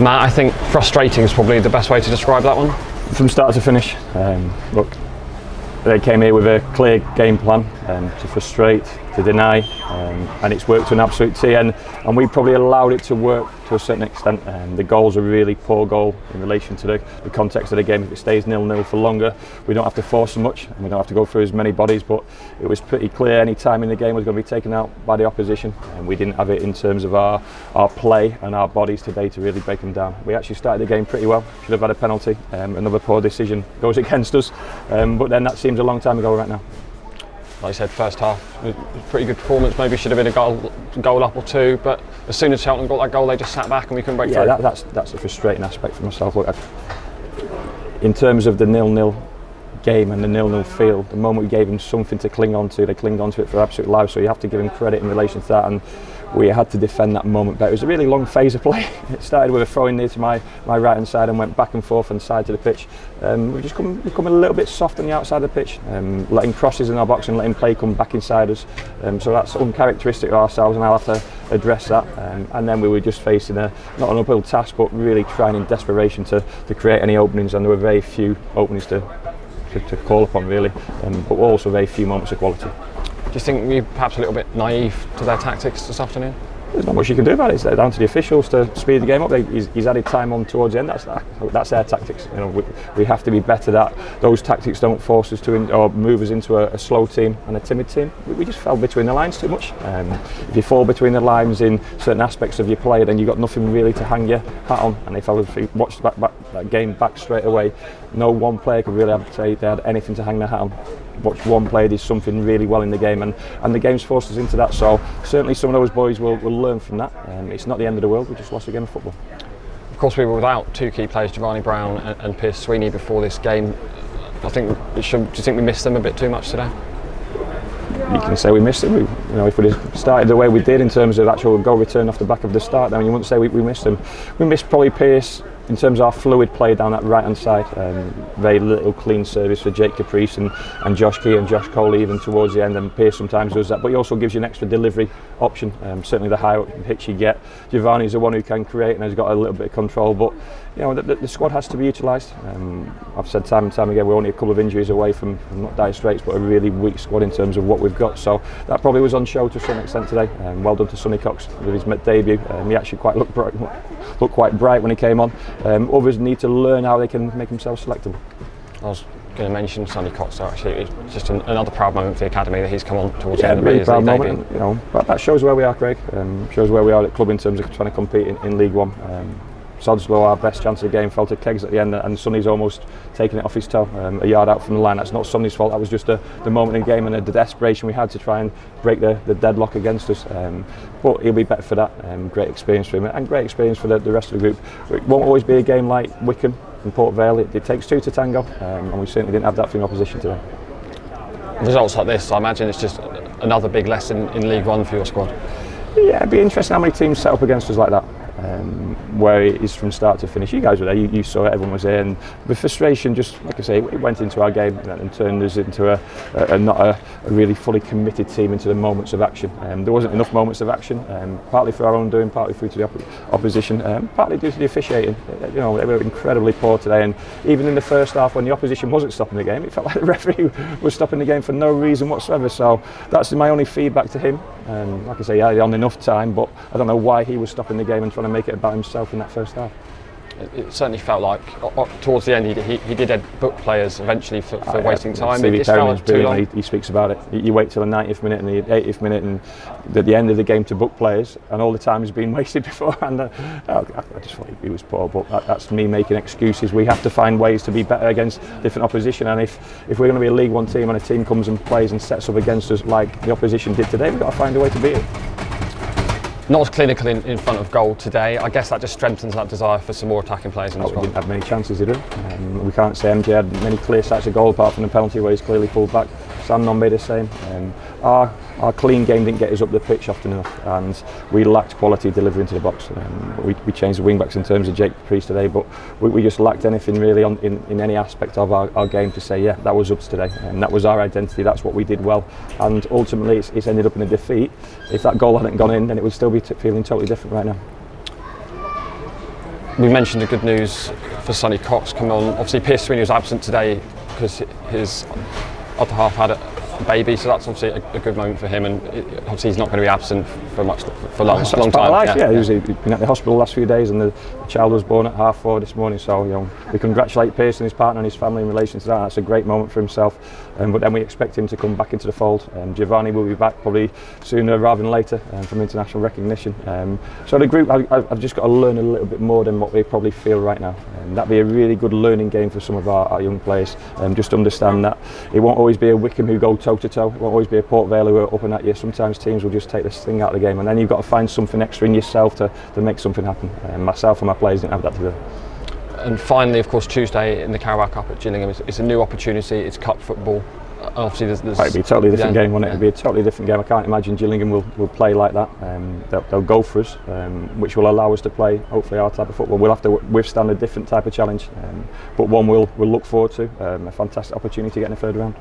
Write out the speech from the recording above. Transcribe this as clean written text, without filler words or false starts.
Matt, I think frustrating is probably the best way to describe that one. From start to finish, look, they came here with a clear game plan to frustrate, to deny, and it's worked to an absolute T, and we probably allowed it to work to a certain extent. The goal's a really poor goal in relation to the context of the game. If it stays 0-0 for longer, we don't have to force so much, and we don't have to go through as many bodies, but it was pretty clear any time in the game was going to be taken out by the opposition, and we didn't have it in terms of our play and our bodies today to really break them down. We actually started the game pretty well, should have had a penalty, another poor decision goes against us, but then that seems a long time ago right now. Like I said, first half was a pretty good performance, maybe should have been a goal up or two, but as soon as Cheltenham got that goal they just sat back and we couldn't break through. Yeah, that's a frustrating aspect for myself. Look, in terms of the 0-0 game and the 0-0 feel, the moment we gave them something to cling on to, they clinged on to it for absolute life, so you have to give them credit in relation to that, and we had to defend that moment better. It was a really long phase of play. It started with a throw in near to my right hand side and went back and forth on the side to the pitch. We've just become a little bit soft on the outside of the pitch, letting crosses in our box and letting play come back inside us. So that's uncharacteristic of ourselves, and I'll have to address that. And then we were just facing not an uphill task, but really trying in desperation to create any openings, and there were very few openings to call upon really, but also very few moments of quality. Do you think we're perhaps a little bit naive to their tactics this afternoon? There's not much you can do about it. It's down to the officials to speed the game up. He's added time on towards the end. That's their tactics. You know, we have to be better. That those tactics don't force us to or move us into a slow team and a timid team. We just fell between the lines too much. If you fall between the lines in certain aspects of your play, then you've got nothing really to hang your hat on. And if I watched that game back straight away, no one player could really say they had anything to hang their hat on. Watch one player did something really well in the game, and the game's forced us into that. So certainly some of those boys will learn from that. It's not the end of the world. We just lost a game of football. Of course, we were without two key players, Giovanni Brown and Pierce Sweeney, before this game. Do you think we missed them a bit too much today? You can say we missed them. If we started the way we did in terms of actual goal return off the back of the start, then you wouldn't say we missed them. We missed probably Pierce in terms of our fluid play down that right hand side. Very little clean service for Jake Caprice and Josh Key and Josh Cole even towards the end, and Pierce sometimes does that, but he also gives you an extra delivery option. Certainly the higher pitch you get, Giovanni's the one who can create and has got a little bit of control, but the squad has to be utilised. I've said time and time again, we're only a couple of injuries away from not dire straits, but a really weak squad in terms of what we've got, so that probably was on show to some extent today. Well done to Sonny Cox with his debut. He actually looked quite bright when he came on. Others need to learn how they can make themselves selectable. I was going to mention Sonny Cox, actually. It's just another proud moment for the academy that he's come on towards the end of really proud moment. But that shows where we are, Craig. Shows where we are at the club in terms of trying to compete in League One. Sodslow, our best chance of the game, fell to kegs at the end, and Sonny's almost taking it off his toe, a yard out from the line. That's not Sonny's fault. That was just the moment in the game and the desperation we had to try and break the deadlock against us. But he'll be better for that. Great experience for him, and great experience for the rest of the group. It won't always be a game like Wycombe and Port Vale. It takes two to tango, and we certainly didn't have that from the opposition today. Results like this, I imagine it's just another big lesson in League One for your squad. Yeah, it'd be interesting how many teams set up against us like that. Where it is from start to finish. You guys were there, you saw it, everyone was there, and the frustration, just like I say, it went into our game and turned us into a really fully committed team into the moments of action. There wasn't enough moments of action, partly for our own doing, partly through to the opposition, partly due to the officiating. They were incredibly poor today, and even in the first half when the opposition wasn't stopping the game, it felt like the referee was stopping the game for no reason whatsoever. So that's my only feedback to him. Like I say, he had on enough time, but I don't know why he was stopping the game and trying to make it about himself in that first half. It certainly felt like towards the end he did book players eventually for wasting time. Stevie Perryman's brilliant. He speaks about it. You wait till the 90th minute and the 80th minute and at the end of the game to book players, and all the time has been wasted beforehand. I just thought he was poor, but that's me making excuses. We have to find ways to be better against different opposition, and if we're going to be a League One team and a team comes and plays and sets up against us like the opposition did today, we've got to find a way to beat it. Not as clinical in front of goal today. I guess that just strengthens that desire for some more attacking players in the squad. We didn't have many chances, did we? We can't say MJ had many clear sights of goal apart from the penalty where he's clearly pulled back. Sam Non made the same. Our clean game didn't get us up the pitch often enough, and we lacked quality delivery into the box. We changed the wing backs in terms of Jake Priest today, but we just lacked anything really in any aspect of our game to say, yeah, that was us today, and that was our identity, that's what we did well, and ultimately it's ended up in a defeat. If that goal hadn't gone in, then it would still be feeling totally different right now. we mentioned the good news for Sonny Cox come on. Obviously, Pierce Sweeney was absent today because his other half had a baby, so that's obviously a good moment for him. And obviously, he's not going to be absent for a long That's part time. Of life, yeah. He's been at the hospital the last few days, and the child was born at 4:30 this morning. So we congratulate Pierce and his partner and his family in relation to that. That's a great moment for himself. But then we expect him to come back into the fold. Giovanni will be back probably sooner rather than later from international recognition. So the group, I've just got to learn a little bit more than what they probably feel right now. That'd be a really good learning game for some of our young players. Just understand that it won't always be a Wickham who go toe to toe. It won't always be a Port Vale who are up and at you. Sometimes teams will just take this thing out of the game, and then you've got to find something extra in yourself to make something happen. Myself and my players didn't have that today. And finally, of course, Tuesday in the Carabao Cup at Gillingham, it's a new opportunity. It's cup football. Obviously, there's it'd be a totally different game, wouldn't it? It'd be a totally different game. I can't imagine Gillingham will play like that. They'll go for us, which will allow us to play hopefully our type of football. We'll have to withstand a different type of challenge, but one we'll look forward to. A fantastic opportunity to get in the third round.